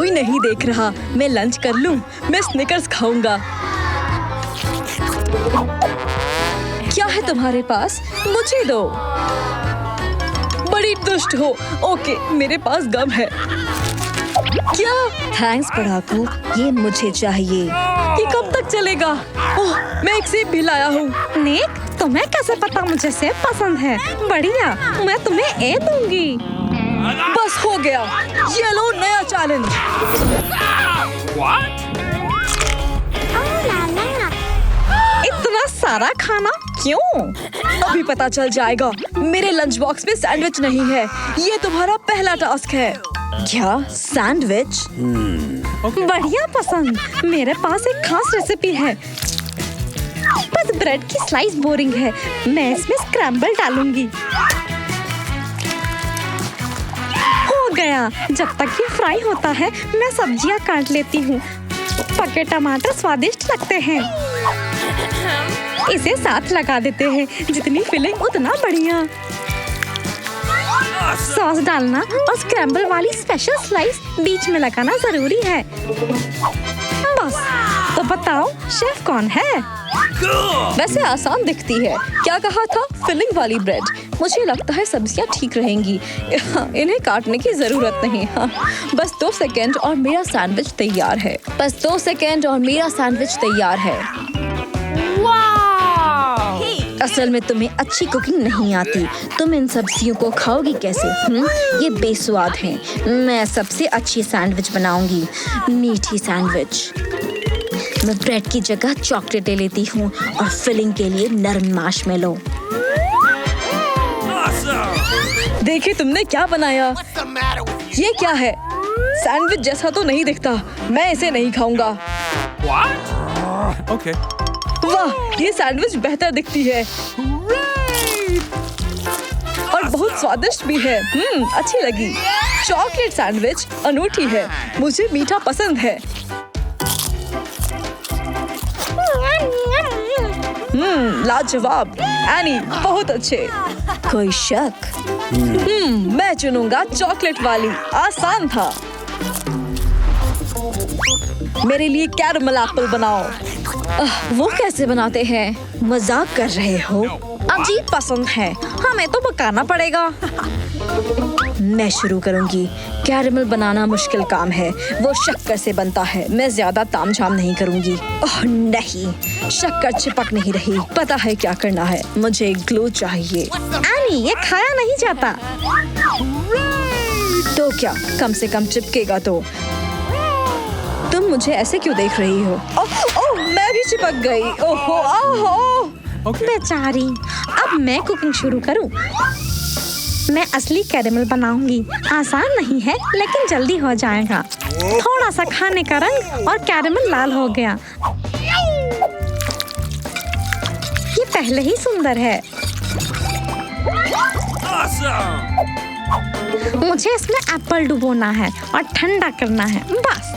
कोई नहीं देख रहा। मैं लंच कर लूं। मैं स्निकर्स खाऊंगा। क्या है तुम्हारे पास? मुझे दो। बड़ी दुष्ट हो। ओके, मेरे पास गम है। क्या? थैंक्स पढ़ाकू, ये मुझे चाहिए। ये कब तक चलेगा? ओह, मैं एक सेब भी लाया हूँ। निक, तुम्हें कैसे पता मुझे सेब पसंद है? बढ़िया, मैं तुम्हें ए दूंगी। बस हो गया। ये लो नया चैलेंज। इतना सारा खाना क्यों? अभी पता चल जाएगा। मेरे लंच बॉक्स में सैंडविच नहीं है। ये तुम्हारा पहला टास्क है। क्या? सैंडविच? बढ़िया पसंद। मेरे पास एक खास रेसिपी है। बस ब्रेड की स्लाइस बोरिंग है। मैं इसमें स्क्रैम्बल डालूंगी। हो गया। जब तक ये फ्राई होता है, मैं सब्जियां काट लेती हूँ। पके टमाटर स्वादिष्ट लगते हैं। इसे साथ लगा देते हैं। जितनी फिलिंग उतना बढ़िया। सॉस डालना और स्क्रैम्बल वाली स्पेशल स्लाइस बीच में लगाना जरूरी है। बस, तो बताओ शेफ कौन है? वैसे आसान दिखती है। क्या कहा था? फिलिंग वाली ब्रेड। मुझे लगता है सब्जियां ठीक रहेंगी। इन्हें काटने की जरूरत नहीं। बस 2 सेकंड और मेरा सैंडविच तैयार है। बस 2 सेकंड और मेरा सैंडविच तैयार है। असल में तुम्हें अच्छी कुकिंग नहीं आती। तुम इन सब्जियों को खाओगी कैसे? ये बेस्वाद हैं। मैं सबसे अच्छी सैंडविच बनाऊंगी। मीठी सैंडविच। मैं ब्रेड की जगह चॉकलेट ले लेती हूँ और फिलिंग के लिए नरम मार्शमेलो। देखिए तुमने क्या बनाया। ये क्या है? सैंडविच जैसा तो नहीं दिखता। मैं इसे नहीं खाऊंगा। Okay. वाह, ये सैंडविच बेहतर दिखती है और बहुत स्वादिष्ट भी है। अच्छी लगी। चॉकलेट सैंडविच अनूठी है। मुझे मीठा पसंद है। लाजवाब। एनी, बहुत अच्छे। कोई शक? मैं चुनूंगा चॉकलेट वाली। आसान था। मेरे लिए कैरमल एप्पल बनाओ। वो कैसे बनाते हैं? मजाक कर रहे हो? अजीब पसंद है। हमें तो पकाना पड़ेगा। मैं शुरू करूंगी। कैरमल बनाना मुश्किल काम है। वो शक्कर से बनता है। मैं ज्यादा तामझाम नहीं करूंगी। ओह नहीं, शक्कर चिपक नहीं रही। पता है क्या करना है। मुझे ग्लू चाहिए। एनी, ये खाया नहीं जाता। तो क्या, कम से कम चिपकेगा तो। तुम मुझे ऐसे क्यों देख रही हो? ओह, मैं भी चिपक गई। ओहो, ओहो। बेचारी। अब मैं कुकिंग शुरू करूं। मैं असली कैरेमल बनाऊंगी। आसान नहीं है, लेकिन जल्दी हो जाएगा। थोड़ा सा खाने का रंग और कैरेमल लाल हो गया। ये पहले ही सुंदर है। मुझे इसमें एप्पल डुबोना है और ठंडा करना है। बस।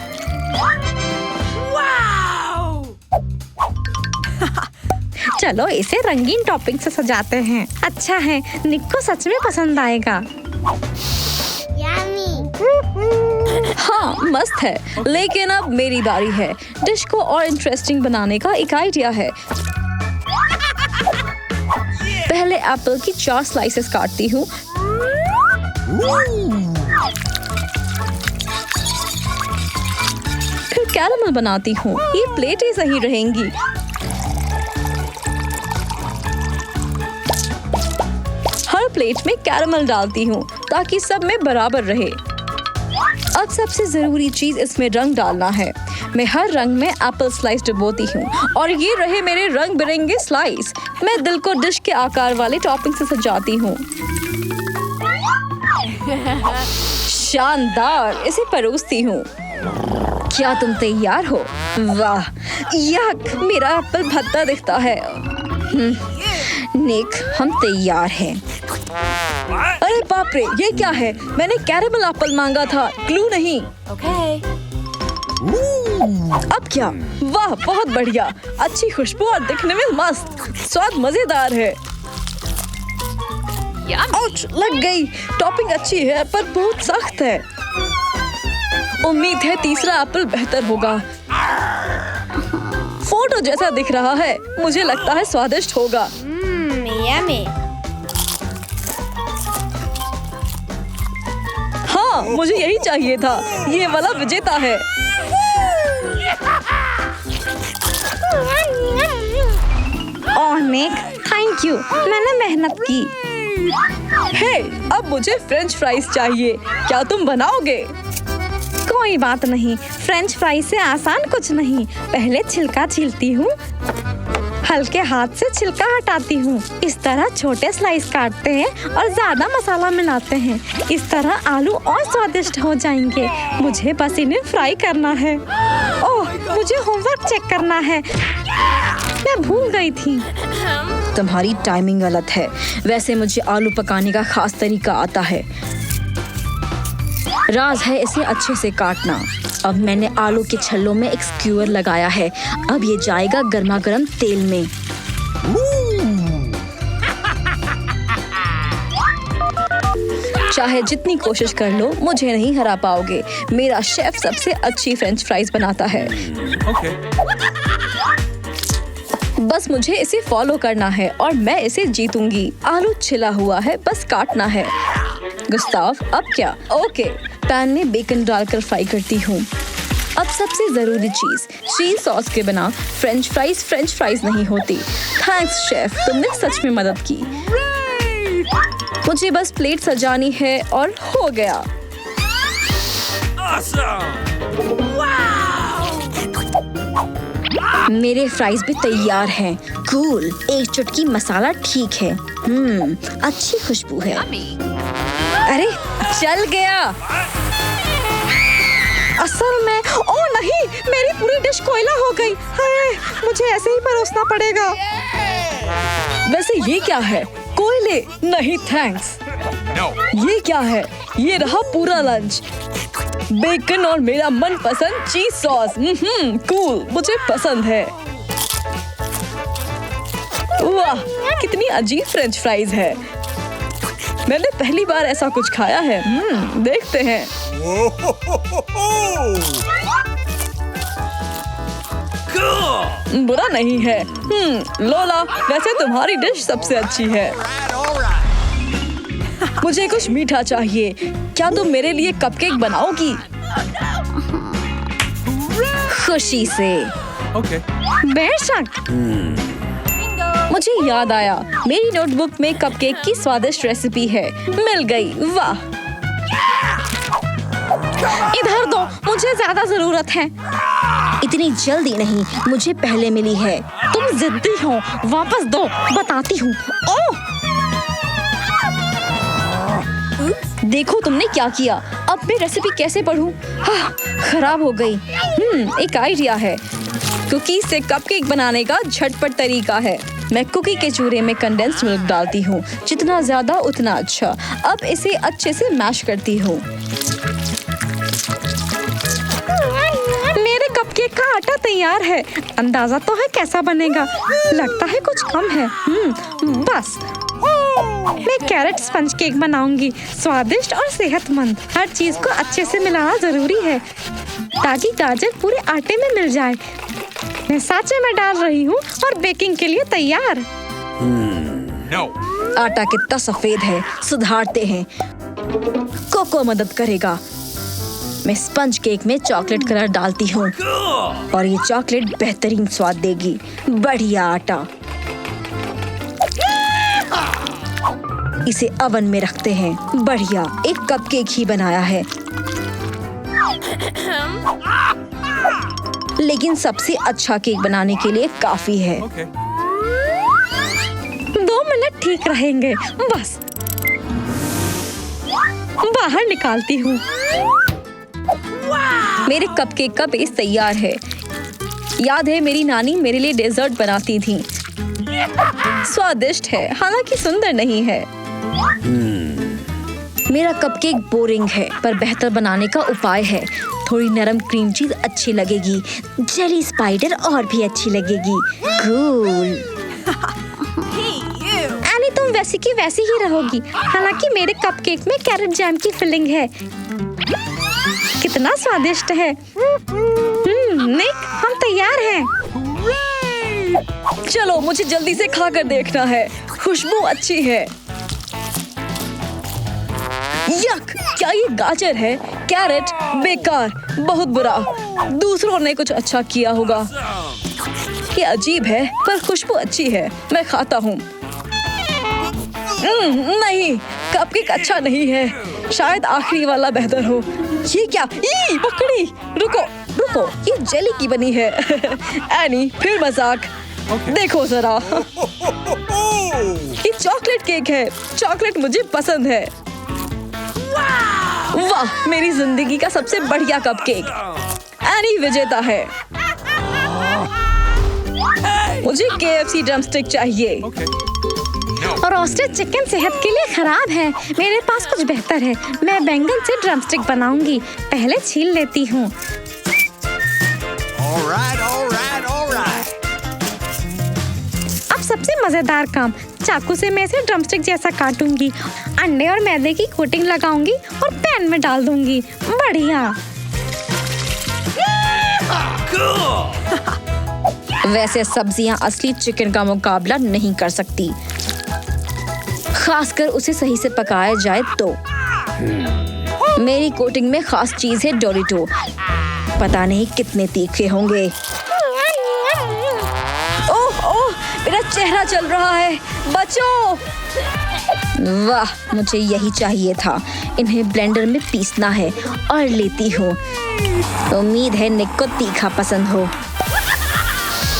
चलो इसे रंगीन टॉपिंग से सजाते हैं। अच्छा है, निक को सच में पसंद आएगा। हाँ, मस्त है। लेकिन अब मेरी बारी है। डिश को और इंटरेस्टिंग बनाने का एक आइडिया है। पहले एप्पल की 4 स्लाइसेस काटती हूँ। फिर कैरमल बनाती हूँ। ये प्लेटें सही रहेंगी। हर प्लेट में कैरमल डालती हूँ ताकि सब में बराबर रहे। अब सबसे जरूरी चीज इसमें रंग डालना है। मैं हर रंग में एप्पल स्लाइस डुबोती हूँ और ये रहे मेरे रंग बिरंगे स्लाइस। मैं दिल को डिश के आकार वाले टॉपिंग से सजाती हूँ। शानदार। इसे परोसती हूँ। क्या तुम तैयार हो? वाह, यक, मेरा एप्पल भद्दा दिखता है। निक, हम तैयार हैं। अरे बाप रे, ये क्या है? मैंने कैरेमल एप्पल मांगा था, ग्लू नहीं। अब क्या? वाह, बहुत बढ़िया। अच्छी खुशबू और दिखने में मस्त। स्वाद मजेदार है। आउच, लग गई। टॉपिंग अच्छी है पर बहुत सख्त है। उम्मीद है तीसरा एप्पल बेहतर होगा। फोटो जैसा दिख रहा है, मुझे लगता है स्वादिष्ट होगा। यम्मी। हाँ, मुझे यही चाहिए था। ये वाला विजेता है। ओह निक, थैंक यू, मैंने मेहनत की। हे, अब मुझे फ्रेंच फ्राइज चाहिए। क्या तुम बनाओगे? कोई बात नहीं, फ्रेंच फ्राई से आसान कुछ नहीं। पहले छिलका छीलती हूँ, हल्के हाथ से छिलका हटाती हूँ। इस तरह छोटे स्लाइस काटते हैं और ज्यादा मसाला मिलाते हैं। इस तरह आलू और स्वादिष्ट हो जाएंगे। मुझे बस इन्हें फ्राई करना है। ओह, मुझे होमवर्क चेक करना है, मैं भूल गई थी। तुम्हारी टाइमिंग गलत है। वैसे मुझे आलू पकाने का खास तरीका आता है। राज है इसे अच्छे से काटना। अब मैंने आलू के छल्लों में एक स्क्यूअर लगाया है। अब ये जाएगा गर्मा गर्म तेल में। चाहे जितनी कोशिश कर लो, मुझे नहीं हरा पाओगे। मेरा शेफ सबसे अच्छी फ्रेंच फ्राइज बनाता है। बस मुझे इसे फॉलो करना है और मैं इसे जीतूंगी। आलू छिला हुआ है, बस काटना है। गुस्ताव, अब क्या? ओके, पैन में बेकन डालकर फ्राई करती हूँ। अब सबसे जरूरी चीज सॉस के बिना फ्रेंच फ्राइज नहीं होती। थैंक्स शेफ, तुमने सच में मदद की। मुझे बस प्लेट सजानी है और हो गया। मेरे फ्राइज भी तैयार हैं। कूल, एक चुटकी मसाला ठीक है। अच्छी खुशबू है। अरे चल गया। असल में, ओह नहीं, मेरी पूरी डिश कोयला हो गई। हाय, मुझे ऐसे ही परोसना पड़ेगा। वैसे ये क्या है? कोयले? नहीं थैंक्स। ये क्या है? ये रहा पूरा लंच। बेकन और मेरा मनपसंद चीज सॉस। कूल, मुझे पसंद है। वाह, कितनी अजीब फ्रेंच फ्राइज है। मैंने पहली बार ऐसा कुछ खाया है। देखते हैं। बुरा नहीं है। लोला, वैसे तुम्हारी डिश सबसे अच्छी है। मुझे कुछ मीठा चाहिए। क्या तुम मेरे लिए कपकेक बनाओगी? खुशी से। बेशक। मुझे याद आया, मेरी नोटबुक में कपकेक की स्वादिष्ट रेसिपी है। मिल गई। वाह। इधर दो, मुझे ज्यादा जरूरत है। इतनी जल्दी नहीं, मुझे पहले मिली है। तुम जिद्दी हो, वापस दो, बताती हूँ। ओह, देखो तुमने क्या किया। अब मैं रेसिपी कैसे पढूं? खराब हो गई। एक आइडिया है। कुकी से कपकेक बनाने का झटपट तरीका है। मैं कुकी के चूरे में कंडेंस्ड मिल्क डालती हूँ। जितना ज्यादा उतना अच्छा। अब इसे अच्छे से मैश करती हूँ। मेरे कपकेक का आटा तैयार है। अंदाजा तो है कैसा बनेगा। लगता है कुछ कम है। बस मैं कैरेट स्पंज केक बनाऊंगी। स्वादिष्ट और सेहतमंद। हर चीज को अच्छे से मिलाना जरूरी है ताकि गाजर पूरे आटे में मिल जाए। मैं सांचे में डाल रही हूँ और बेकिंग के लिए तैयार। आटा कितना सफेद है, सुधारते हैं। कोको मदद करेगा। मैं स्पंज केक में चॉकलेट कलर डालती हूँ और ये चॉकलेट बेहतरीन स्वाद देगी। बढ़िया आटा। इसे ओवन में रखते हैं। बढ़िया, एक कपकेक ही बनाया है। लेकिन सबसे अच्छा केक बनाने के लिए काफी है। 2 मिनट ठीक रहेंगे। बस बाहर निकालती हूँ। मेरे कपकेक का बेस तैयार है। याद है मेरी नानी मेरे लिए डेजर्ट बनाती थी। स्वादिष्ट है, हालांकि सुंदर नहीं है। मेरा कपकेक बोरिंग है, पर बेहतर बनाने का उपाय है। थोड़ी नरम क्रीम चीज अच्छी लगेगी। जेली स्पाइडर और भी अच्छी लगेगी। कूल। एनी, तुम वैसी की वैसी ही रहोगी। हालांकि मेरे कपकेक में कैरेट जैम की फिलिंग है। कितना स्वादिष्ट है। निक, हम तैयार हैं। चलो मुझे जल्दी से खाकर देखना है। खुशबू अच्छी है। यक, क्या ये गाजर है? कैरेट बेकार, बहुत बुरा। दूसरों ने कुछ अच्छा किया होगा। ये अजीब है पर खुशबू अच्छी है। मैं खाता हूँ। नहीं, कपकेक अच्छा नहीं है। शायद आखिरी वाला बेहतर हो। ये क्या? ई, पकड़ी। रुको रुको, ये जेली की बनी है। एनी, फिर मजाक। देखो जरा। ये चॉकलेट केक है। चॉकलेट मुझे पसंद है। वाह, मेरी जिंदगी का सबसे बढ़िया कपकेक। एनी विजेता है। मुझे KFC ड्रमस्टिक चाहिए। रोस्टेड चिकन सेहत के लिए खराब है। मेरे पास कुछ बेहतर है। मैं बैंगन से ड्रमस्टिक बनाऊंगी। पहले छील लेती हूँ। अब सबसे मजेदार काम, चाकू से मैं इसे ड्रमस्टिक जैसा काटूंगी। अंडे और मैदे की कोटिंग लगाऊंगी और पैन में डाल दूंगी। बढ़िया। वैसे सब्जियां असली चिकन का मुकाबला नहीं कर सकती, खासकर उसे सही से पकाया जाए तो। मेरी कोटिंग में खास चीज है डोरिटो। पता नहीं कितने तीखे होंगे। ओह ओह, मेरा चेहरा जल रहा है। बचो। वाह, मुझे यही चाहिए था। इन्हें ब्लेंडर में पीसना है और लेती हूँ। उम्मीद है निक को तीखा पसंद हो।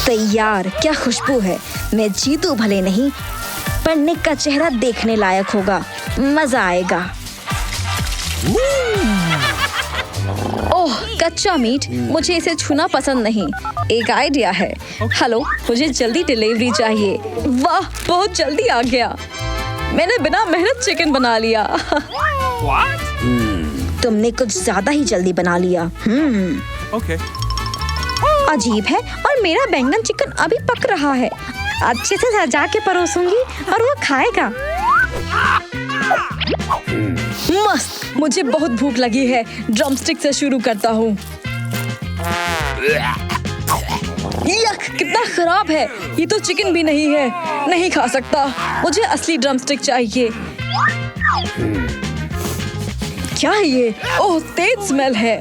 तैयार। क्या खुशबू है। मैं जीतू भले नहीं, पर निक का चेहरा देखने लायक होगा। मजा आएगा। ओह, कच्चा मीट। मुझे इसे छूना पसंद नहीं। एक आइडिया है। हेलो, मुझे जल्दी डिलीवरी चाहिए। वाह, बहुत जल्दी आ गया। मैंने बिना मेहनत चिकन बना लिया। तुमने कुछ ज्यादा ही जल्दी बना लिया। अजीब है। और मेरा बैंगन चिकन अभी पक रहा है। अच्छे से सजा के परोसूंगी और वो खाएगा। मस्त। मुझे बहुत भूख लगी है। ड्रमस्टिक से शुरू करता हूँ। यक, कितना खराब है। ये तो चिकन भी नहीं है। नहीं खा सकता। मुझे असली ड्रमस्टिक चाहिए। क्या है ये? ओह, तेज स्मेल है।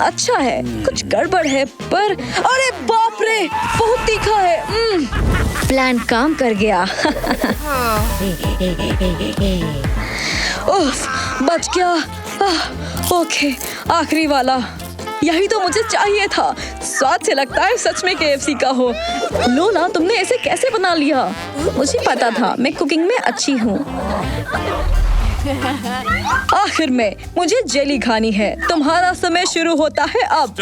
अच्छा है। कुछ गड़बड़ है पर अरे बाप रे, बहुत तीखा है। प्लान काम कर गया। उफ, बच गया। ओके, आखिरी वाला। यही तो मुझे चाहिए था। स्वाद से लगता है सच में KFC का हो। लोला, तुमने ऐसे कैसे बना लिया? मुझे पता था, मैं कुकिंग में अच्छी हूँ। आखिर में मुझे जेली खानी है। तुम्हारा समय शुरू होता है अब।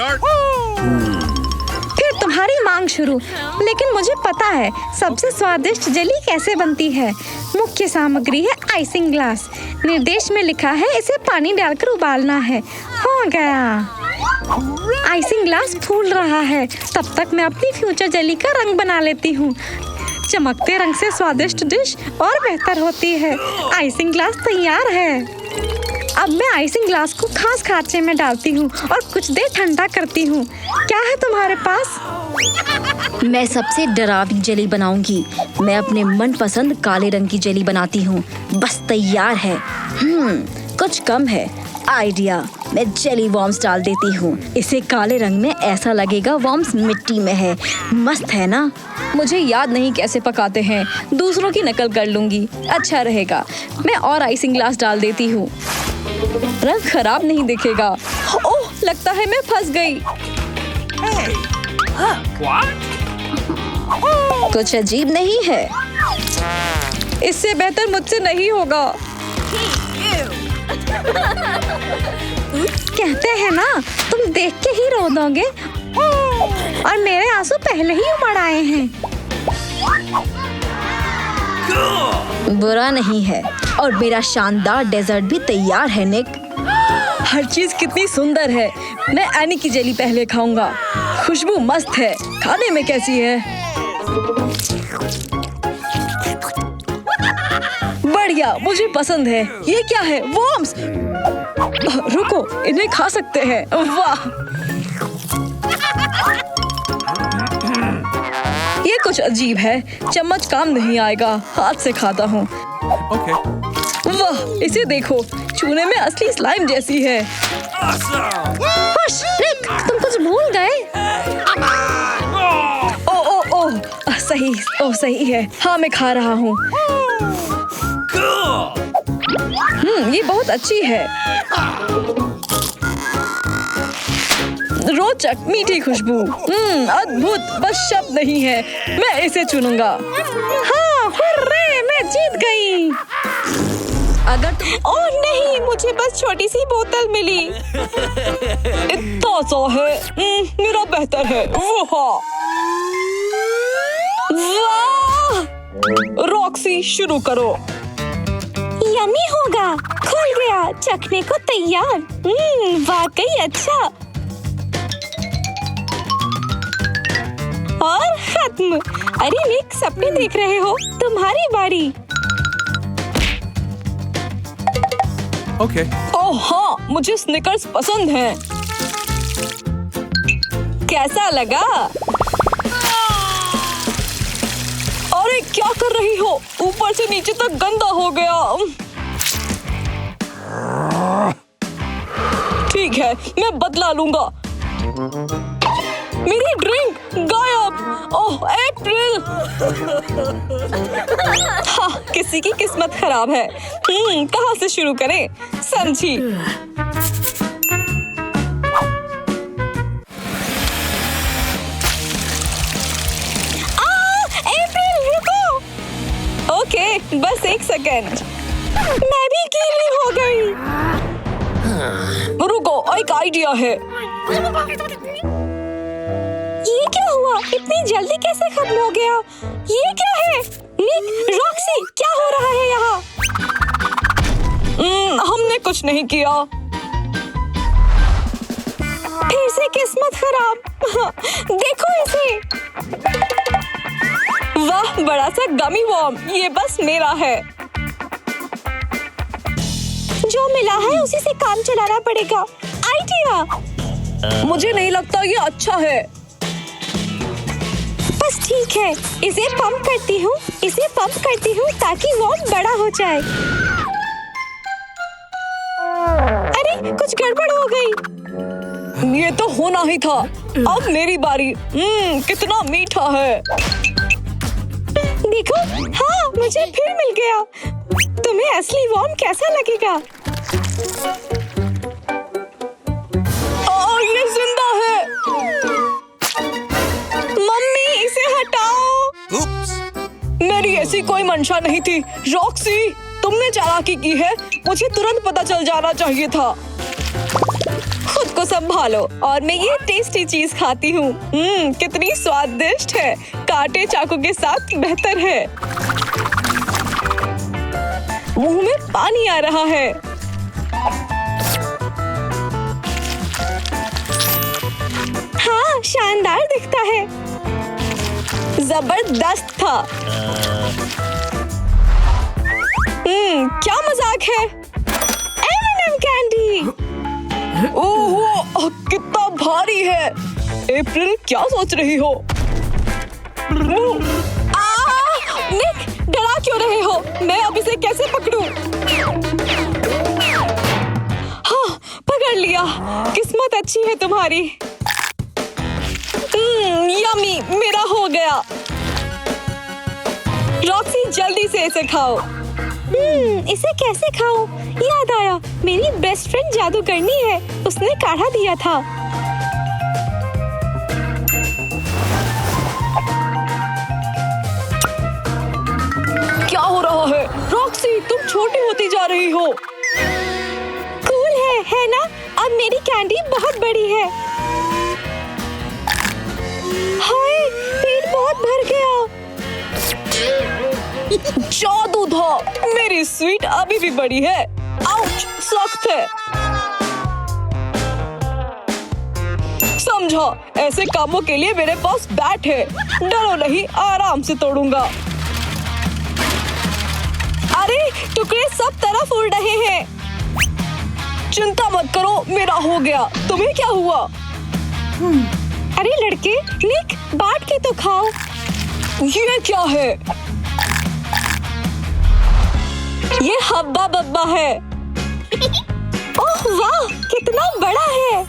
फिर तुम्हारी मांग शुरू। लेकिन मुझे पता है सबसे स्वादिष्ट जेली कैसे बनती है। मुख्य सामग्री है आइसिंग ग्लास। निर्देश में लिखा है इसे पानी डालकर उबालना है। हो गया। आइसिंग ग्लास फूल रहा है। तब तक मैं अपनी फ्यूचर जेली का रंग बना लेती हूँ। चमकते रंग से स्वादिष्ट डिश और बेहतर होती है। आइसिंग ग्लास तैयार है। अब मैं आइसिंग ग्लास को खास खांचे में डालती हूँ और कुछ देर ठंडा करती हूँ। क्या है तुम्हारे पास? मैं सबसे डरावनी जेली बनाऊंगी। मैं अपने मनपसंद काले रंग की जेली बनाती हूँ। बस तैयार है। कुछ कम है। आइडिया, मैं जेली वॉर्म्स डाल देती हूँ। इसे काले रंग में ऐसा लगेगा वॉर्म्स मिट्टी में है। मस्त है ना? मुझे याद नहीं कैसे पकाते हैं। दूसरों की नकल कर लूंगी। अच्छा रहेगा। मैं और आइसिंग ग्लास डाल देती हूँ। रंग खराब नहीं दिखेगा। ओह, लगता है मैं फंस गई। कुछ अजीब नहीं है। इससे बेहतर मुझसे नहीं होगा। कहते हैं ना, तुम देख के ही रो दोगे। और मेरे आंसू पहले ही उमड़ आए हैं। बुरा नहीं है। और मेरा शानदार डेजर्ट भी तैयार है निक। हर चीज कितनी सुंदर है। मैं एनी की जेली पहले खाऊंगा। खुशबू मस्त है। खाने में कैसी है? बढ़िया, मुझे पसंद है। ये क्या है? वर्म्स। रुको, इन्हें खा सकते हैं। वाह, ये कुछ अजीब है। चम्मच काम नहीं आएगा, हाथ से खाता हूँ। Okay. वाह, इसे देखो, छूने में असली स्लाइम जैसी है। हुश, निक, तुम कुछ भूल गए। ओ ओ ओ, सही, ओ सही है। हाँ, मैं खा रहा हूँ। ये बहुत अच्छी है। रोचक मीठी खुशबू। अद्भुत, बस शब्द नहीं है। मैं इसे चुनूंगा। हाँ, हुर्रे, मैं जीत गई। अगर तुम ओह नहीं, मुझे बस छोटी सी बोतल मिली। इतना सा है, मेरा बेहतर है। वाह, रॉक्सी, शुरू करो। यम्मी होगा। खुल गया, चखने को तैयार। वाकई अच्छा। और खत्म। अरे निक, सपने देख रहे हो? तुम्हारी बारी। Okay. ओह हाँ, मुझे स्निकर्स पसंद हैं। कैसा लगा? अरे क्या कर रही हो? ऊपर से नीचे तक गंदा हो गया। ठीक है, मैं बदला लूंगा। मेरी ड्रिंक गायब। ओह अप्रैल। हाँ, किसी की किस्मत खराब है। कहाँ से शुरू करें? समझी। अप्रैल, रुको। ओके, बस एक सेकेंड। मैं भी गीली हो गई। रुको, एक आइडिया है। ये क्या हुआ? इतनी जल्दी कैसे खत्म हो गया? ये क्या है? निक, रॉक्सी, क्या हो रहा है यहाँ? हमने कुछ नहीं किया। फिर से किस्मत खराब। देखो इसे। वाह, बड़ा सा गमी वर्म। ये बस मेरा है। जो मिला है उसी से काम चलाना पड़ेगा। आइडिया। मुझे नहीं लगता ये अच्छा है। बस ठीक है, इसे पंप करती हूँ ताकि वर्म बड़ा हो जाए। अरे, कुछ गड़बड़ हो गई। ये तो होना ही था। अब मेरी बारी। कितना मीठा है। देखो, हाँ, मुझे फिर मिल गया। तुम्हें असली वर्म कैसा लगेगा? ये जिंदा है। मम्मी, इसे हटाओ। Oops. मेरी ऐसी कोई मंशा नहीं थी। रॉक्सी, तुमने चालाकी की है। मुझे तुरंत पता चल जाना चाहिए था। खुद को संभालो और मैं ये टेस्टी चीज खाती हूँ। कितनी स्वादिष्ट है। कांटे चाकू के साथ बेहतर है। मुंह में पानी आ रहा है। हाँ, शानदार दिखता है। जबरदस्त था। क्या मजाक है? M&M candy. ओह, कितना भारी है। अप्रैल, क्या सोच रही हो? निक, डरा क्यों रहे हो? मैं अब इसे कैसे पकड़ूं? हाँ, पकड़ लिया। किस्मत अच्छी है तुम्हारी। यम्मी, मेरा हो गया। रॉक्सी, जल्दी से इसे खाओ। इसे कैसे खाऊं? याद आया, मेरी बेस्ट फ्रेंड जादूगरनी है। उसने काढ़ा दिया था। क्या हो रहा है? रॉक्सी, तुम छोटी होती जा रही हो। कूल है ना? अब मेरी कैंडी बहुत बड़ी है। हाय, पेट बहुत भर गया। जादू था। मेरी स्वीट अभी भी बड़ी है। आउच, सख्त है। समझा, ऐसे कामों के लिए मेरे पास बैट है। डरो नहीं, आराम से तोड़ूंगा। अरे टुकड़े सब तरफ उड़ रहे हैं। चिंता मत करो, मेरा हो गया। तुम्हें क्या हुआ? अरे लड़के, निक बांट के तो खाओ। ये क्या है? ये हब्बा बब्बा है। ओह वाह, कितना बड़ा है।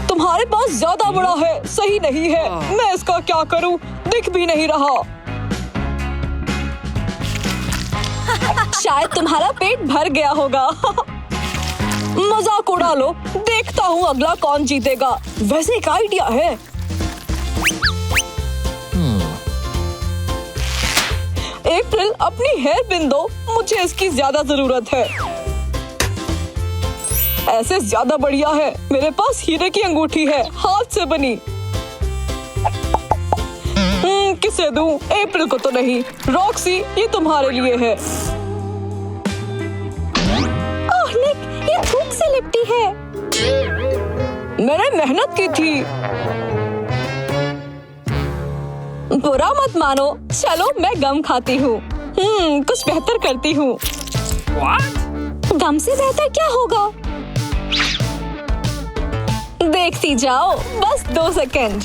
तुम्हारे पास ज्यादा बड़ा है, सही नहीं है। मैं इसका क्या करूं? दिख भी नहीं रहा। शायद तुम्हारा पेट भर गया होगा। मजाक उड़ा लो, देखता हूँ अगला कौन जीतेगा। वैसे एक आइडिया है। अप्रैल, अपनी हेयर पिन दो, मुझे इसकी ज्यादा जरूरत है। ऐसे ज्यादा बढ़िया है। मेरे पास हीरे की अंगूठी है, हाथ से बनी। किसे दूं? अप्रैल को तो नहीं। रॉक्सी, ये तुम्हारे लिए है। ओह निक, ये धूप से लिपटी है। मैंने मेहनत की थी। बुरा मत मानो। चलो मैं गम खाती हूँ। कुछ बेहतर करती हूँ। गम से बेहतर क्या होगा? देखती जाओ, बस 2 सेकंड।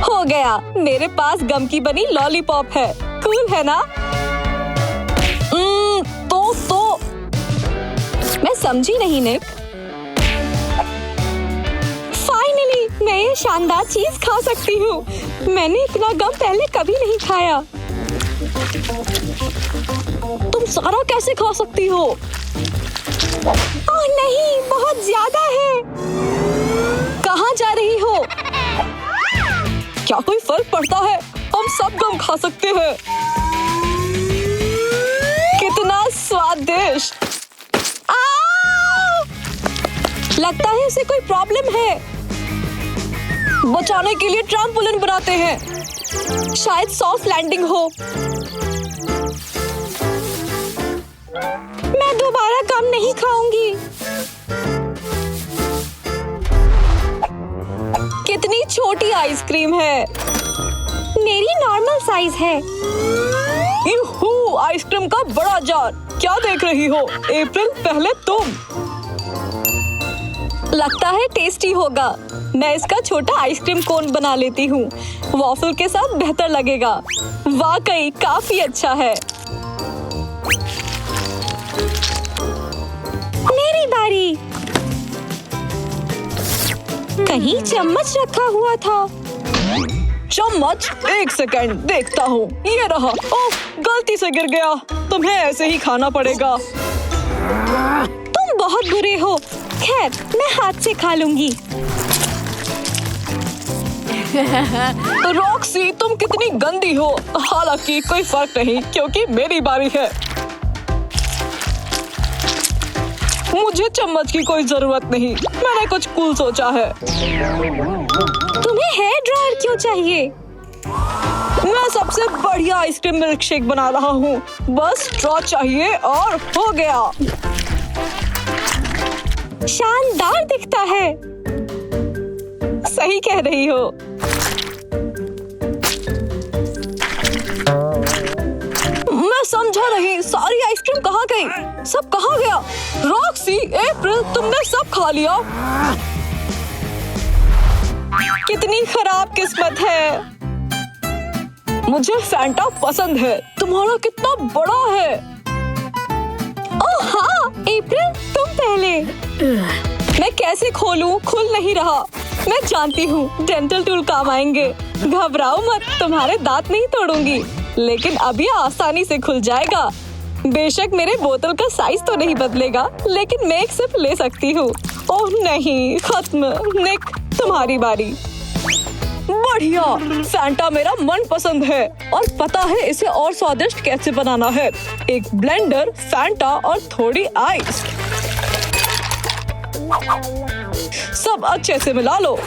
हो गया, मेरे पास गम की बनी लॉलीपॉप है। कूल है ना? तो मैं समझी नहीं निक। फाइनली मैं ये शानदार चीज खा सकती हूँ। मैंने इतना गम पहले कभी नहीं खाया। तुम सारा कैसे खा सकती हो? ओह नहीं, बहुत ज्यादा है। कहाँ जा रही हो? क्या कोई फर्क पड़ता है? हम सब गम खा सकते हैं। कितना स्वादिष्ट। लगता है इसे कोई प्रॉब्लम है। बचाने के लिए ट्रैम्पोलिन बनाते हैं। शायद सॉफ्ट लैंडिंग हो। मैं दोबारा गम नहीं खाऊंगी। कितनी छोटी आइसक्रीम है। मेरी नॉर्मल साइज है। यूहू, आइसक्रीम का बड़ा जार। क्या देख रही हो? अप्रैल, पहले तुम। लगता है टेस्टी होगा। मैं इसका छोटा आइसक्रीम कोन बना लेती हूँ। वॉफल के साथ बेहतर लगेगा। वाकई काफी अच्छा है। मेरी बारी। कहीं चम्मच रखा हुआ था। चम्मच? 1 सेकंड, देखता हूँ। ये रहा। ओह, गलती से गिर गया। तुम्हें ऐसे ही खाना पड़ेगा। तुम बहुत बुरे हो। खैर, मैं हाथ से खा लूंगी। रॉक्सी, तुम कितनी गंदी हो। हालांकि कोई फर्क नहीं, क्योंकि मेरी बारी है। मुझे चम्मच की कोई जरूरत नहीं। मैंने कुछ कूल सोचा है। तुम्हें हेयर ड्रायर क्यों चाहिए? मैं सबसे बढ़िया आइसक्रीम मिल्क शेक बना रहा हूँ। बस स्ट्रॉ चाहिए और हो गया। शानदार दिखता है। सही कह रही हो। मैं समझा नहीं, सारी आइसक्रीम कहाँ गई? सब कहाँ गया? रॉक्सी, अप्रैल, तुमने सब खा लिया। कितनी खराब किस्मत है। मुझे फैंटा पसंद है। तुम्हारा कितना बड़ा है। ओह हाँ, अप्रैल, तुम पहले। मैं कैसे खोलूं? खुल नहीं रहा। मैं जानती हूँ डेंटल टूल काम आएंगे। घबराओ मत, तुम्हारे दांत नहीं तोड़ूंगी। लेकिन अभी आसानी से खुल जाएगा। बेशक मेरे बोतल का साइज तो नहीं बदलेगा, लेकिन मैं एक सिप ले सकती हूँ। ओह नहीं, खत्म। निक, तुम्हारी बारी। बढ़िया, फैंटा मेरा मन पसंद है और पता है इसे और स्वादिष्ट कैसे बनाना है। एक ब्लेंडर, फैंटा और थोड़ी आइस। सब अच्छे से मिला लो।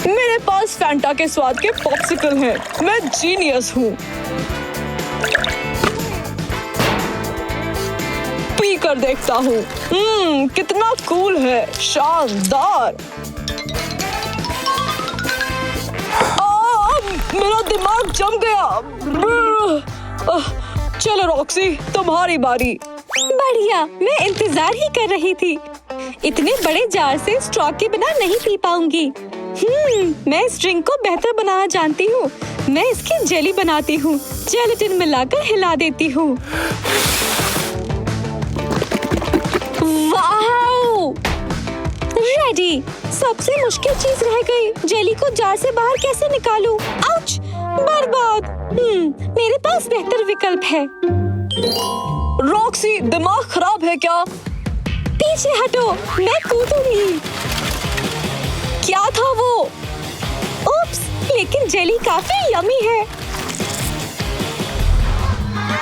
मेरे पास फैंटा के स्वाद के पॉप्सिकल हैं। मैं जीनियस हूँ। पी कर कर देखता हूँ। कितना कूल है, शानदार। मेरा दिमाग जम गया। चलो रॉक्सी, तुम्हारी बारी। बढ़िया, मैं इंतजार ही कर रही थी। इतने बड़े जार से स्ट्रॉ के बिना नहीं पी पाऊंगी। मैं इस ड्रिंक को बेहतर बनाना जानती हूँ। मैं इसकी जेली बनाती हूँ, जेलेटिन मिलाकर हिला देती हूँ। वाओ! रेडी। सबसे मुश्किल चीज रह गई, जेली को जार से बाहर कैसे निकालूं? आउच! बर्बाद। मेरे पास बेहतर विकल्प है। रॉक्सी, दिमाग खराब है क्या? पीछे हटो, मैं कूदूंगी। क्या था वो? उप्स, लेकिन जेली काफी यमी है।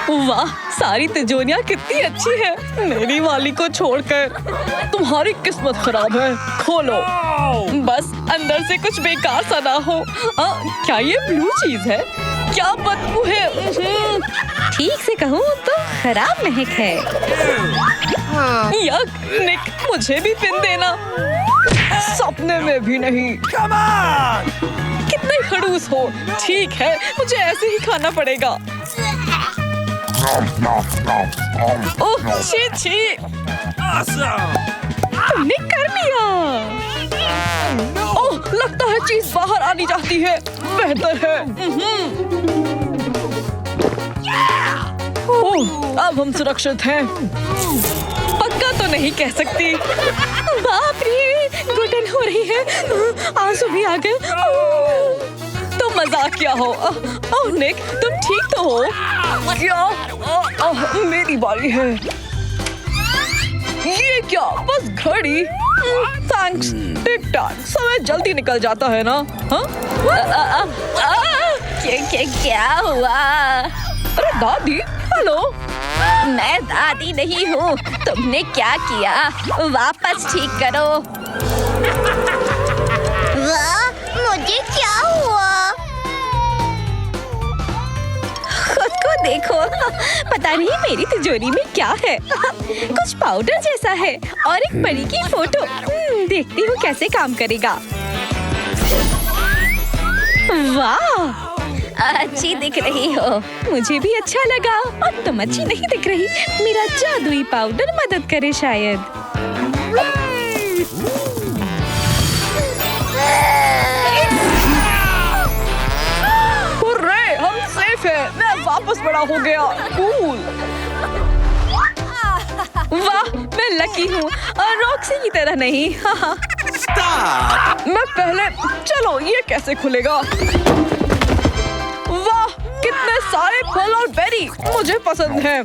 वाह, सारी तिजोरियां कितनी अच्छी है, मेरी वाली को छोड़कर। तुम्हारी किस्मत खराब है। खोलो, बस अंदर से कुछ बेकार सा ना हो। क्या ये ब्लू चीज है? क्या बदबू है। ठीक से कहूँ तो खराब महक है। यक, निक, मुझे भी पिन देना। सपने में भी नहीं। कितने खड़ूस हो। ठीक है, मुझे ऐसे ही खाना पड़ेगा। ओह, छी छी। तुमने कर लिया। ओह, लगता है चीज बाहर आनी चाहती है। बेहतर है। ओह, अब हम सुरक्षित हैं। पक्का तो नहीं कह सकती। बाप रे, घुटन हो रही है, आंसू भी आ गए। तुम मजाक क्या हो? ओह निक, तुम ठीक तो हो? क्या? मेरी बारी है। ये क्या? बस घड़ी। थैंक्स। टिक टाक, समय जल्दी निकल जाता है ना? हाँ? क्या हुआ? अरे दादी, हेलो। मैं दादी नहीं हूँ। तुमने क्या किया? वापस ठीक करो। वाह, मुझे क्या हुआ? खुद को देखो। पता नहीं मेरी तिजोरी में क्या है। कुछ पाउडर जैसा है और एक परी की फोटो। देखती हूँ कैसे काम करेगा। वाह, अच्छी दिख रही हो। मुझे भी अच्छा लगा। और तुम अच्छी नहीं दिख रही। मेरा जादुई पाउडर मदद करे शायद। हुर्रे, हम सेफ हैं। मैं वापस बड़ा हो गया। कूल। वाह, मैं लकी हूँ और रॉक्सी की तरह नहीं। मैं पहले, चलो ये कैसे खुलेगा? वाह, कितने सारे फल और बेरी, मुझे पसंद है।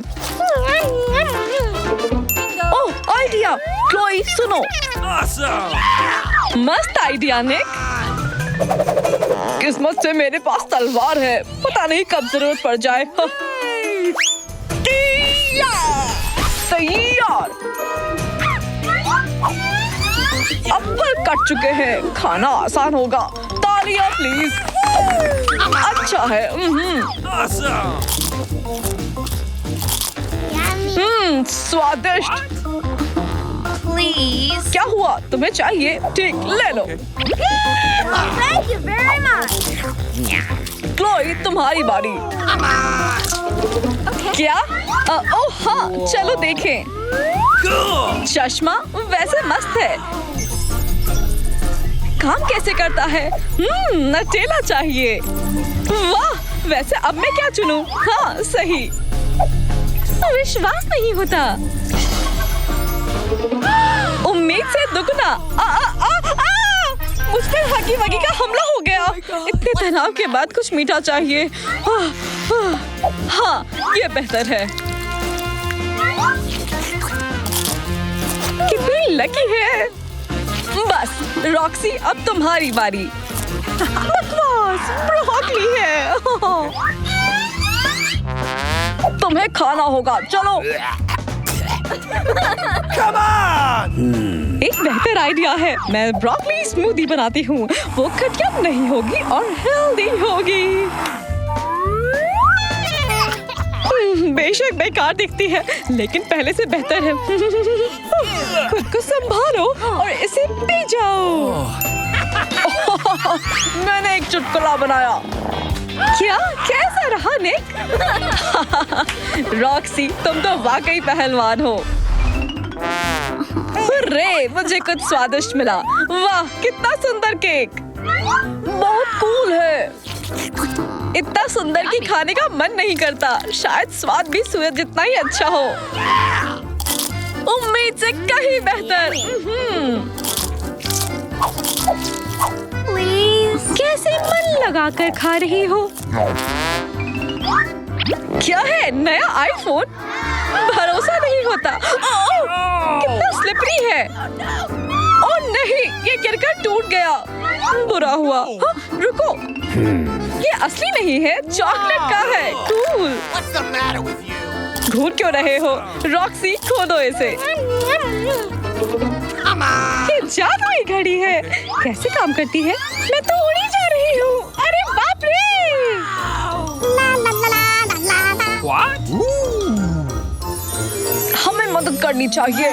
ओह, आइडिया। क्लोई, सुनो। मस्त आइडिया निक। किस्मत से मेरे पास तलवार है, पता नहीं कब जरूरत पड़ जाए। तैयार। अब फल कट चुके हैं, खाना आसान होगा। तालियां प्लीज। अच्छा है। स्वादिष्ट। प्लीज। क्या हुआ? तुम्हें चाहिए? ठीक, ले लो। Thank you very much. Chloe, तुम्हारी बारी। क्या? ओह हाँ, चलो देखें। चश्मा वैसे मस्त है। काम कैसे करता है? नटेला चाहिए। वाह, वैसे अब मैं क्या चुनूं? हाँ, सही। विश्वास नहीं होता। उम्मीद से दुगना। मुझ पर हगी वगी का हमला हो गया। इतने तनाव के बाद कुछ मीठा चाहिए। हाँ, ये बेहतर है। कितनी लकी है। बस रॉक्सी, अब तुम्हारी बारी। बकवास, ब्रोकली है। तुम्हें खाना होगा, चलो। एक बेहतर आइडिया है। मैं ब्रोकली स्मूदी बनाती हूँ। वो खटिया नहीं होगी और हेल्दी होगी। बेशक बेकार दिखती है, लेकिन पहले से बेहतर है। खुद को संभालो और इसे पी जाओ। मैंने एक चुटकुला बनाया। क्या? कैसा रहा निक? रॉक्सी, तुम तो वाकई पहलवान हो। रे, मुझे कुछ स्वादिष्ट मिला। वाह, कितना सुंदर केक। बहुत कूल है। इतना सुंदर कि खाने का मन नहीं करता। शायद स्वाद भी सूरज जितना ही अच्छा हो। उम्मीद से कहीं बेहतर। कैसे मन लगाकर खा रही हो? क्या है? नया आईफोन? भरोसा नहीं होता। कितना स्लिपरी है। ओह नहीं, ये गिरकर टूट गया। बुरा हुआ। रुको, ये असली नहीं है, चॉकलेट का है। कूल। घूर क्यों रहे हो? रॉक्सी, खोदो इसे। ये जादुई घड़ी है। कैसे काम करती है? मैं तो उड़ी जा रही हूँ। अरे बाप रे! What? हमें मदद करनी चाहिए।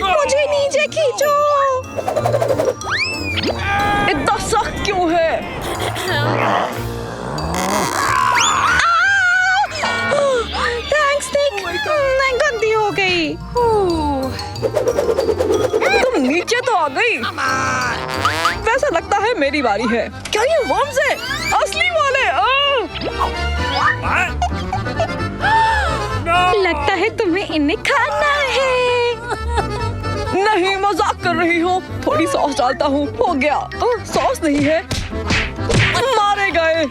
मुझे नीचे खींचो। इतना सख्त क्यों है? थैंक्स निक। मैं गंदी हो गई। तुम नीचे तो आ गई। वैसा लगता है मेरी बारी है। क्या ये वर्म्स है? असली वाले? लगता है तुम्हें इन्हें खाना है। नहीं, मजाक कर रही हो। थोड़ी सॉस डालता हूँ। हो गया। सॉस नहीं है। मारे गए।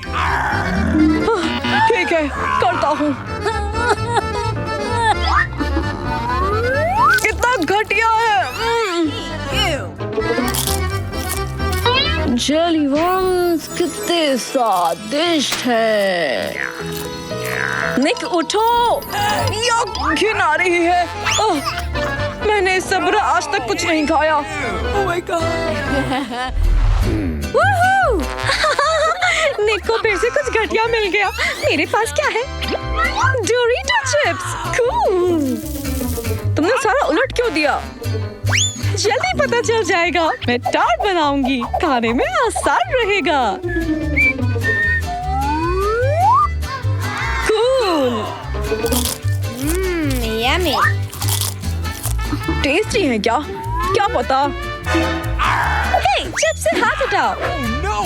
ठीक है, करता हूँ। कितना घटिया है। जेली वर्म्स कितने स्वादिष्ट है। निक, उठो। यह घिन आ रही है। मैंने इससे बुरा आज तक कुछ नहीं खाया। Oh my God. निक को फिर से कुछ घटिया मिल गया। मेरे पास क्या है? डोरिटो चिप्स। कूल। तुमने सारा उलट क्यों दिया? जल्दी पता चल जाएगा। मैं टार्ट बनाऊंगी। खाने में आसान रहेगा। कूल। यम्मी। टेस्टी है क्या? क्या पता। हे, चिप्स से हाथ हटाओ। No!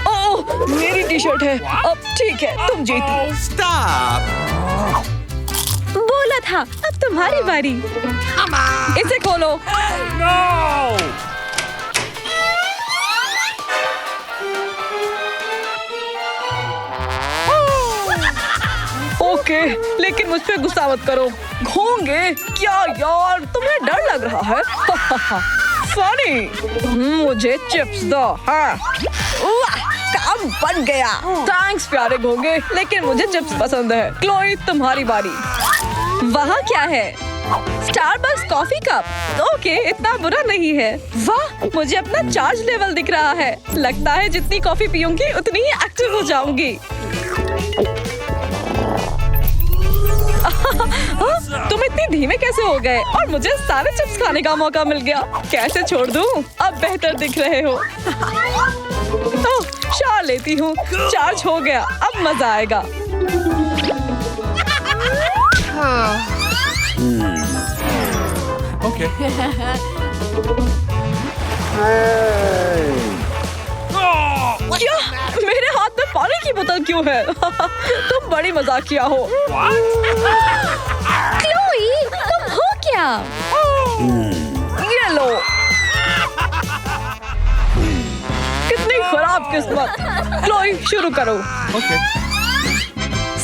ओह, मेरी टी शर्ट है। अब ठीक है, तुम जीती। Stop! बोला था, अब तुम्हारी बारी। इसे खोलो। No! ओके, लेकिन मुझ पे गुस्सा मत करो। घोंगे क्या यार? तुम्हें डर लग रहा है? फनी। मुझे चिप्स दो। हाँ, काम बन गया। थैंक्स प्यारे घोंगे, लेकिन मुझे चिप्स पसंद है। क्लोई, तुम्हारी बारी। वहाँ क्या है? Starbucks coffee cup. ओके, इतना बुरा नहीं है। वाह, मुझे अपना चार्ज लेवल दिख रहा है। लगता है जितनी कॉफी पीऊंगी उतनी ही एक्टिव हो जाऊंगी। तुम इतनी धीमे कैसे हो गए? और मुझे सारे चिप्स खाने का मौका मिल गया। कैसे छोड़ दूं? अब बेहतर दिख रहे हो। ओह, शार लेती हूँ। चार्ज हो गया। अब मजा आएगा। Okay. क्या? मेरे हाथ में पानी की बोतल क्यों है? तुम बड़ी मजाकिया हो। क्लोई, तुम हो क्या? ये लो। कितनी खराब किस्मत। क्लोई, शुरू करो। Okay.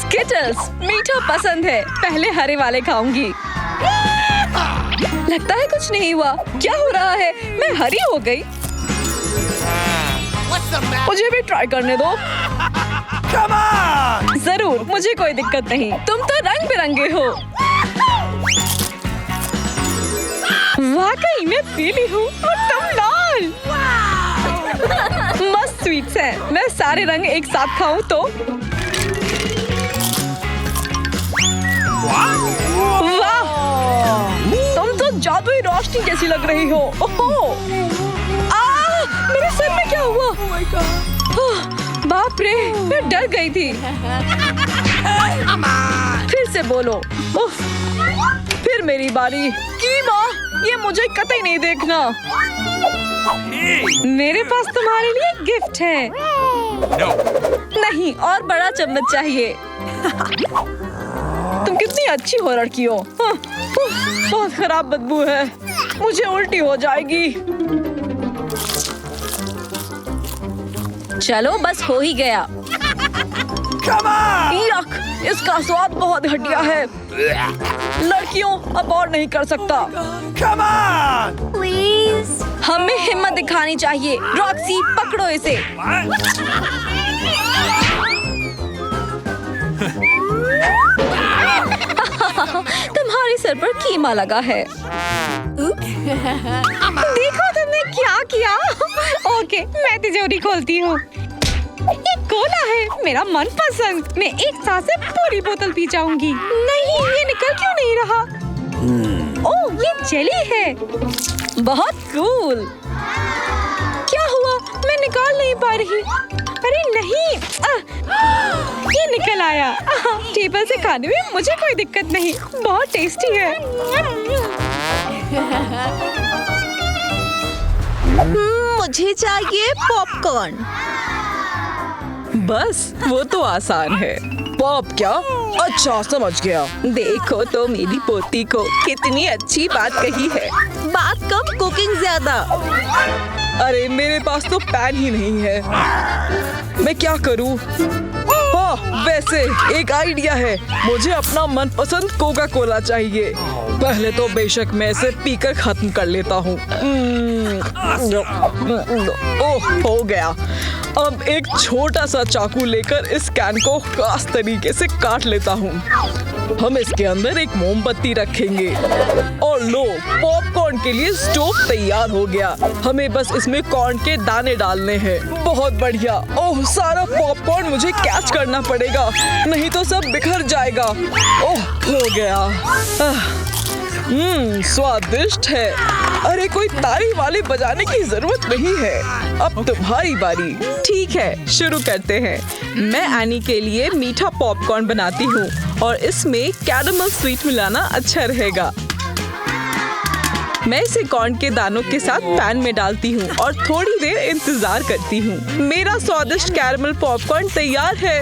स्किटल्स मीठा पसंद है। पहले हरे वाले खाऊंगी। लगता है कुछ नहीं हुआ। क्या हो रहा है? मैं हरी हो गई। मुझे भी ट्राई करने दो। Come on! जरूर, मुझे कोई दिक्कत नहीं। तुम तो रंग बिरंगे हो। वाकई में पीली हूँ और तुम लाल। मस्त स्वीट्स हैं। मैं सारे रंग एक साथ खाऊं तो वाह, तुम तो जादुई रोशनी जैसी लग रही हो। ओहो, मेरे सर में क्या हुआ? बाप रे, मैं डर गई थी। फिर से बोलो। उफ, फिर मेरी बारी। कीमा, ये मुझे कतई नहीं देखना। मेरे पास तुम्हारे लिए गिफ्ट है। No. नहीं, और बड़ा चम्मच चाहिए। तुम कितनी अच्छी हो लड़की हो। बहुत खराब बदबू है, मुझे उल्टी हो जाएगी। चलो, बस हो ही गया। Come on. यक, इसका स्वाद बहुत घटिया है। लड़कियों, अब और नहीं कर सकता। Come on. हमें हिम्मत दिखानी चाहिए। रॉक्सी, पकड़ो इसे। तुम्हारे सर पर कीमा लगा है। देखो तुमने क्या किया। ओके, मैं तिजोरी खोलती हूँ। ये कोला है, मेरा मनपसंद। मैं एक साथ से पूरी बोतल पी जाऊंगी। नहीं, ये निकल क्यों नहीं रहा? ओह, ये जेली है। बहुत कूल। क्या हुआ? मैं निकाल नहीं पा रही। अरे नहीं, ये निकल आया। टेबल से खाने में मुझे कोई दिक्कत नहीं। बहुत टेस्टी है। मुझे चाहिए पॉपकॉर्न। बस, वो तो आसान है। पॉप क्या? अच्छा, समझ गया। देखो तो मेरी पोती को कितनी अच्छी बात कही है। बात कम, कुकिंग ज्यादा। अरे मेरे पास तो पैन ही नहीं है। मैं क्या करूं? हाँ, वैसे एक आइडिया है। मुझे अपना मनपसंद कोका कोला चाहिए। पहले तो बेशक मैं इसे पीकर खत्म कर लेता हूँ। ओह, हो गया। अब एक छोटा सा चाकू लेकर इस कैन को खास तरीके से काट लेता हूँ। हम इसके अंदर एक मोमबत्ती रखेंगे और लो, पॉपकॉर्न के लिए स्टोव तैयार हो गया। हमें बस इसमें कॉर्न के दाने डालने हैं। बहुत बढ़िया। ओह, सारा पॉपकॉर्न मुझे कैच करना पड़ेगा, नहीं तो सब बिखर जाएगा। ओह, हो गया। स्वादिष्ट है। अरे कोई ताली वाले बजाने की जरूरत नहीं है। अब तुम्हारी बारी। ठीक है, शुरू करते हैं। मैं एनी के लिए मीठा पॉपकॉर्न बनाती हूँ और इसमें कैरेमल स्वीट मिलाना अच्छा रहेगा। मैं इसे कॉर्न के दानों के साथ पैन में डालती हूँ और थोड़ी देर इंतजार करती हूँ। मेरा स्वादिष्ट कैरेमल पॉपकॉर्न तैयार है।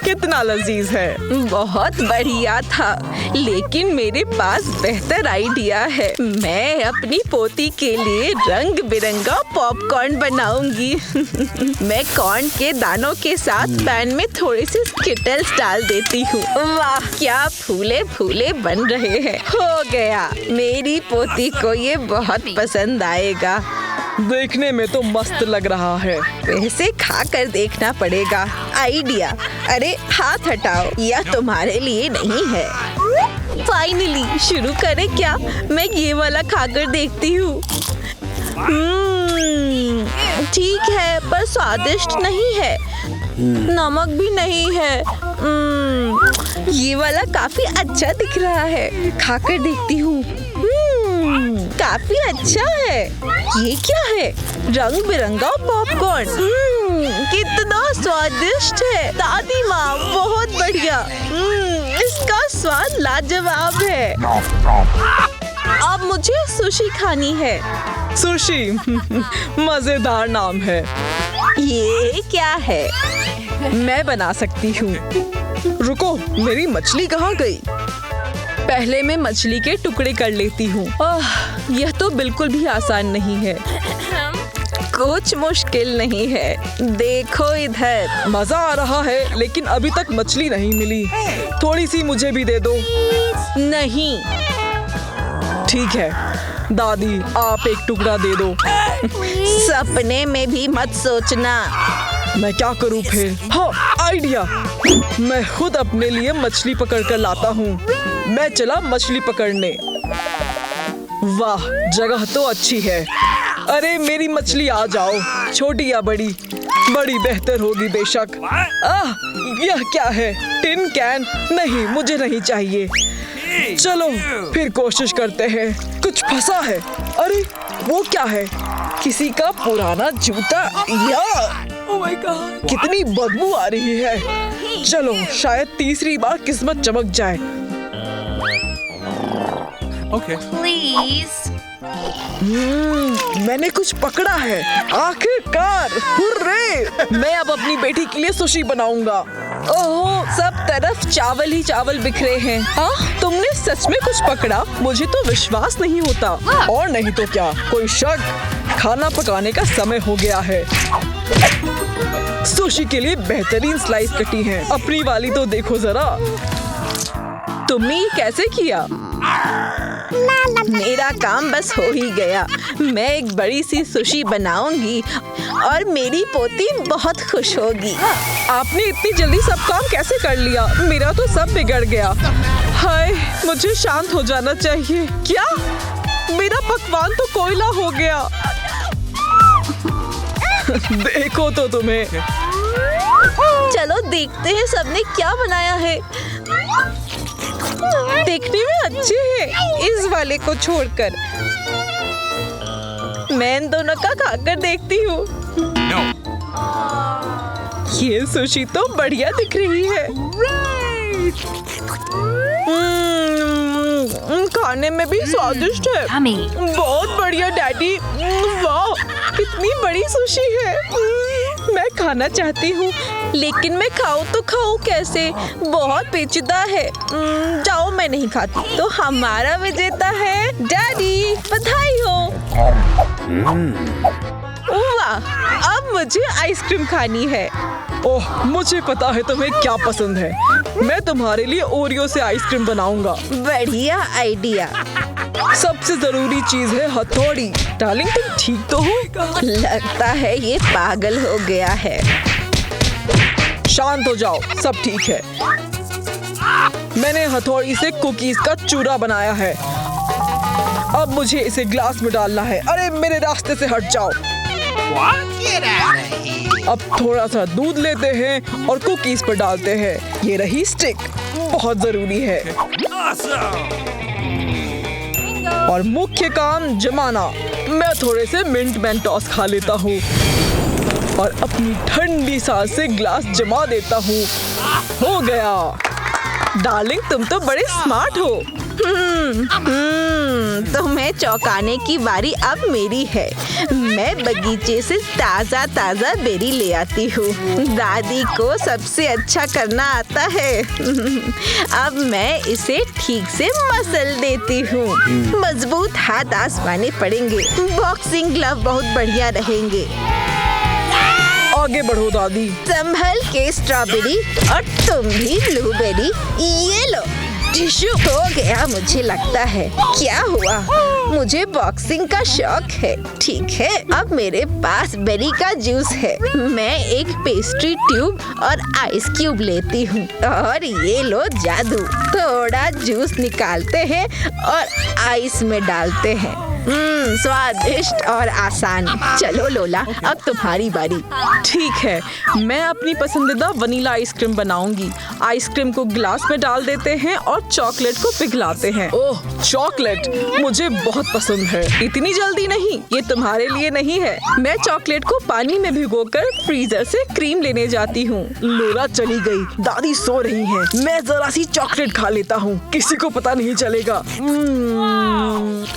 कितना लजीज है। बहुत बढ़िया था, लेकिन मेरे पास बेहतर आइडिया है। मैं अपनी पोती के लिए रंग बिरंगा पॉपकॉर्न बनाऊंगी। मैं कॉर्न के दानों के साथ पैन में थोड़े से स्किटल्स डाल देती हूँ। वाह, क्या फूले फूले बन रहे हैं। हो गया, मेरी पोती को ये बहुत पसंद आएगा। देखने में तो मस्त लग रहा है। वैसे खा कर देखना पड़ेगा। आइडिया। अरे हाथ हटाओ, यह तुम्हारे लिए नहीं है। फाइनली, शुरू करें क्या? मैं ये वाला खाकर देखती हूँ। ठीक है, पर स्वादिष्ट नहीं है। नमक भी नहीं है। ये वाला काफी अच्छा दिख रहा है। खाकर देखती हूँ। काफी अच्छा है। ये क्या है? रंग बिरंगा पॉपकॉर्न। कितना स्वादिष्ट है। दादी माँ, बहुत बढ़िया। इसका स्वाद लाजवाब है। अब मुझे सुशी खानी है। सुशी, मजेदार नाम है। ये क्या है? मैं बना सकती हूँ। रुको, मेरी मछली कहाँ गई? पहले मैं मछली के टुकड़े कर लेती हूँ। यह तो बिल्कुल भी आसान नहीं है। कुछ मुश्किल नहीं है। देखो इधर। मजा आ रहा है, लेकिन अभी तक मछली नहीं मिली। थोड़ी सी मुझे भी दे दो। नहीं। ठीक है दादी, आप एक टुकड़ा दे दो। सपने में भी मत सोचना। मैं क्या करूँ फिर? हाँ, आइडिया। मैं खुद अपने लिए मछली पकड़ कर लाता हूँ। मैं चला मछली पकड़ने। वाह, जगह तो अच्छी है। अरे मेरी मछली, आ जाओ। छोटी या बड़ी? बड़ी बेहतर होगी बेशक। यह क्या है? Tin can? नहीं, मुझे नहीं चाहिए। चलो फिर कोशिश करते हैं। कुछ फंसा है। अरे वो क्या है? किसी का पुराना जूता या Oh my God. कितनी बदबू आ रही है। चलो शायद तीसरी बार किस्मत चमक जाए। Okay. मैंने कुछ पकड़ा है। आखिरकार हुर्रे! मैं अब अपनी बेटी के लिए सुशी बनाऊंगा। ओह, सब तरफ चावल ही चावल बिखरे हैं। हाँ, तुमने सच में कुछ पकड़ा? मुझे तो विश्वास नहीं होता। और नहीं तो क्या, कोई शक? खाना पकाने का समय हो गया है। सुशी के लिए बेहतरीन स्लाइस कटी हैं। अपनी वाली तो देखो जरा। तुमने ये कैसे किया? मेरा काम बस हो ही गया। मैं एक बड़ी सी सुशी बनाऊंगी और मेरी पोती बहुत खुश होगी। आपने इतनी जल्दी सब काम कैसे कर लिया? मेरा तो सब बिगड़ गया। हाय, मुझे शांत हो जाना चाहिए। क्या? मेरा पकवान तो कोयला हो गया। देखो तो तुम्हें। चलो देखते हैं सबने क्या बनाया है। देखने में अच्छे हैं, इस वाले को छोड़कर। मैं इन दोनों का खाकर देखती हूँ। No. ये सुशी तो बढ़िया दिख रही है। खाने में भी स्वादिष्ट है। बहुत बढ़िया डैडी। वाह, कितनी बड़ी सुशी है। मैं खाना चाहती हूँ, लेकिन मैं खाऊं तो खाऊं कैसे? बहुत पेचीदा है। जाओ, मैं नहीं खाती। तो हमारा विजेता है डैडी। बधाई हो। वाह, अब मुझे आइसक्रीम खानी है। ओह, मुझे पता है तुम्हें क्या पसंद है। मैं तुम्हारे लिए ओरियो से आइसक्रीम बनाऊंगा। बढ़िया आइडिया। सबसे जरूरी चीज है हथौड़ी। डार्लिंग, तुम ठीक तो हो? लगता है ये पागल हो गया है। शांत हो जाओ, सब ठीक है। मैंने हथौड़ी से कुकीज का चूरा बनाया है। अब मुझे इसे ग्लास में डालना है। अरे मेरे रास्ते से हट जाओ। अब थोड़ा सा दूध लेते हैं और कुकीज पर डालते हैं। ये रही स्टिक, बहुत जरूरी है। और मुख्य काम जमाना। मैं थोड़े से मिंट मेंटोस खा लेता हूँ और अपनी ठंडी सांस से ग्लास जमा देता हूँ। हो गया। डार्लिंग, तुम तो बड़े स्मार्ट हो। तुम्हें चौंकाने की बारी अब मेरी है। मैं बगीचे से ताजा ताजा बेरी ले आती हूँ। दादी को सबसे अच्छा करना आता है। अब मैं इसे ठीक से मसल देती हूँ। मजबूत हाथ आजमाने पड़ेंगे। बॉक्सिंग ग्लव बहुत बढ़िया रहेंगे। आगे बढ़ो दादी। संभल के स्ट्रॉबेरी, और तुम भी ब्लूबेरी। ये लो, टिश्यू हो गया मुझे लगता है। क्या हुआ? मुझे बॉक्सिंग का शौक है। ठीक है, अब मेरे पास बेरी का जूस है। मैं एक पेस्ट्री ट्यूब और आइस क्यूब लेती हूँ और ये लो जादू। थोड़ा जूस निकालते हैं और आइस में डालते हैं। स्वादिष्ट और आसान। चलो लोला, अब तुम्हारी बारी। ठीक है, मैं अपनी पसंदीदा वनीला आइसक्रीम बनाऊंगी। आइसक्रीम को ग्लास में डाल देते हैं और चॉकलेट को पिघलाते हैं। ओह, चॉकलेट मुझे बहुत पसंद है। इतनी जल्दी नहीं, ये तुम्हारे लिए नहीं है। मैं चॉकलेट को पानी में भिगोकर फ्रीजर से क्रीम लेने जाती हूँ। लोला चली गई, दादी सो रही हैं। मैं जरा सी चॉकलेट खा लेता हूँ, किसी को पता नहीं चलेगा।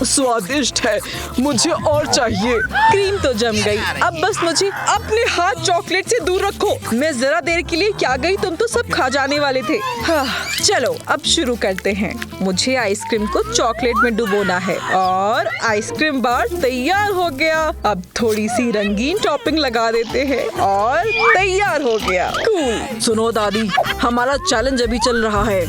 स्वादिष्ट है, मुझे और चाहिए। क्रीम तो जम गई, अब बस मुझे अपने हाथ चॉकलेट से दूर रखो। मैं जरा देर के लिए क्या गई, तुम तो सब खा जाने वाले थे। हाँ, चलो अब शुरू करते हैं। मुझे आइसक्रीम को चॉकलेट में डुबोना है और आइसक्रीम बार तैयार हो गया। अब थोड़ी सी रंगीन टॉपिंग लगा देते हैं और तैयार हो गया। कूल। सुनो दादी, हमारा चैलेंज अभी चल रहा है।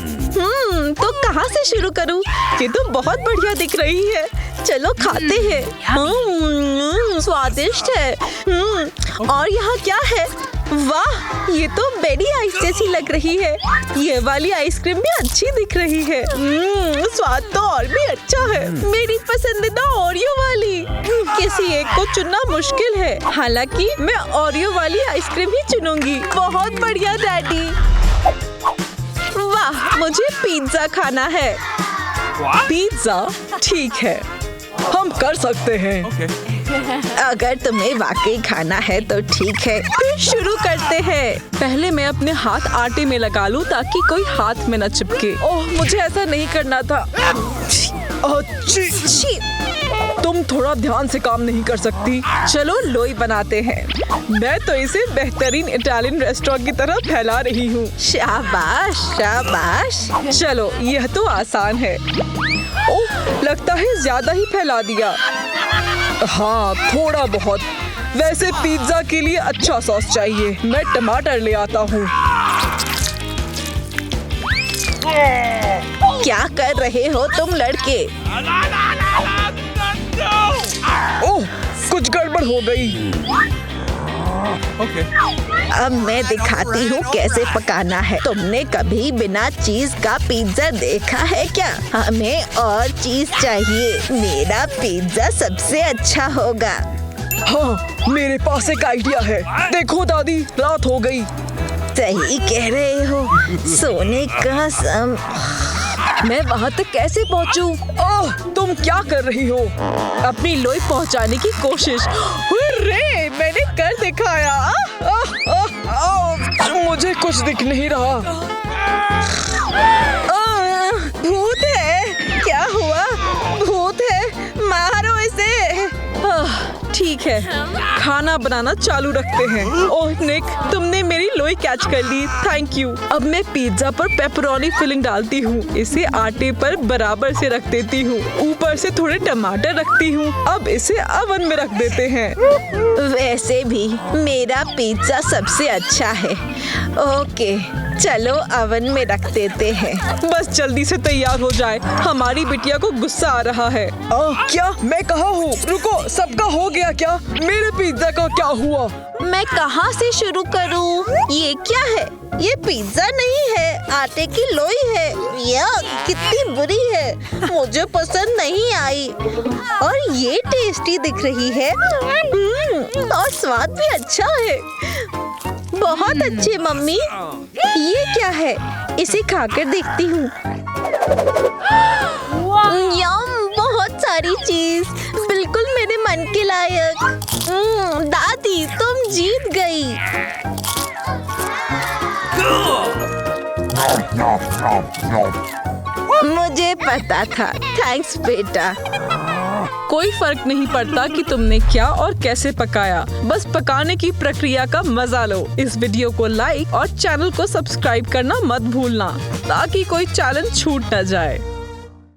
तो कहाँ से शुरू करूँ? ये तो बहुत बढ़िया दिख रही है। चलो खाते हैं। स्वादिष्ट है। और यहाँ क्या है? वाह, ये तो बेरी आइस जैसी लग रही है। ये वाली आइसक्रीम भी अच्छी दिख रही है। स्वाद तो और भी अच्छा है। मेरी पसंदीदा ओरियो वाली। किसी एक को चुनना मुश्किल है, हालांकि मैं ओरियो वाली आइसक्रीम ही चुनूंगी। बहुत बढ़िया डैडी। वाह, मुझे पिज्जा खाना है। पिज्जा ठीक है, हम कर सकते हैं। Okay. अगर तुम्हें वाकई खाना है तो ठीक है, फिर शुरू करते हैं। पहले मैं अपने हाथ आटे में लगा लूं ताकि कोई हाथ में न चिपके। ओह, मुझे ऐसा नहीं करना था। अच्छी। छी, तुम थोड़ा ध्यान से काम नहीं कर सकती? चलो लोई बनाते हैं। मैं तो इसे बेहतरीन इटालियन रेस्टोरेंट की तरह फैला रही हूँ। शाबाश शाबाश। चलो, यह तो आसान है। ओह, लगता है ज्यादा ही फैला दिया। हाँ, थोड़ा बहुत। वैसे पिज्जा के लिए अच्छा सॉस चाहिए। मैं टमाटर ले आता हूँ। क्या कर रहे हो तुम लड़के? ओह, कुछ गड़बड़ हो गई। Okay. अब मैं दिखाती हूँ कैसे पकाना है। तुमने कभी बिना चीज का पिज्जा देखा है क्या? हमें और चीज चाहिए। मेरा पिज्जा सबसे अच्छा होगा। हाँ, मेरे पास एक आइडिया है। देखो दादी, रात हो गई। सही कह रहे हो, सोने का सम। मैं वहाँ तक कैसे पहुँचूं? ओह, तुम क्या कर रही हो? अपनी लोई पहुँचाने की कोशिश। हुर्रे, मैंने कर दिखाया। मुझे कुछ दिख नहीं रहा। भूत है? क्या हुआ? भूत है? मारो इसे। ठीक है, खाना बनाना चालू रखते हैं। ओह निक, तुमने मेरी लोई कैच कर ली, थैंक यू। अब मैं पिज्जा पर पेपरोनी फिलिंग डालती हूँ। इसे आटे पर बराबर से रख देती हूँ। ऊपर से थोड़े टमाटर रखती हूँ। अब इसे अवन में रख देते हैं। वैसे भी मेरा पिज्जा सबसे अच्छा है। ओके, चलो अवन में रख देते हैं। बस जल्दी से तैयार हो जाए, हमारी बिटिया को गुस्सा आ रहा है। क्या? मैं कहाँ हूँ? रुको, सबका हो गया क्या? मेरे पिज्जा का क्या हुआ? मैं कहाँ से शुरू करूँ? ये क्या है? ये पिज्जा नहीं है, आटे की लोई है। यार, कितनी बुरी है, मुझे पसंद नहीं आई। और ये टेस्टी दिख रही है। और स्वाद भी अच्छा है। बहुत अच्छे मम्मी। ये क्या है? इसे खाकर देखती हूँ। यम, बहुत सारी चीज, बिल्कुल मेरे मन के लायक। दादी, तुम जीत गई। मुझे पता था। थैंक्स बेटा। कोई फर्क नहीं पड़ता कि तुमने क्या और कैसे पकाया, बस पकाने की प्रक्रिया का मजा लो। इस वीडियो को लाइक और चैनल को सब्सक्राइब करना मत भूलना ताकि कोई चैलेंज छूट न जाए।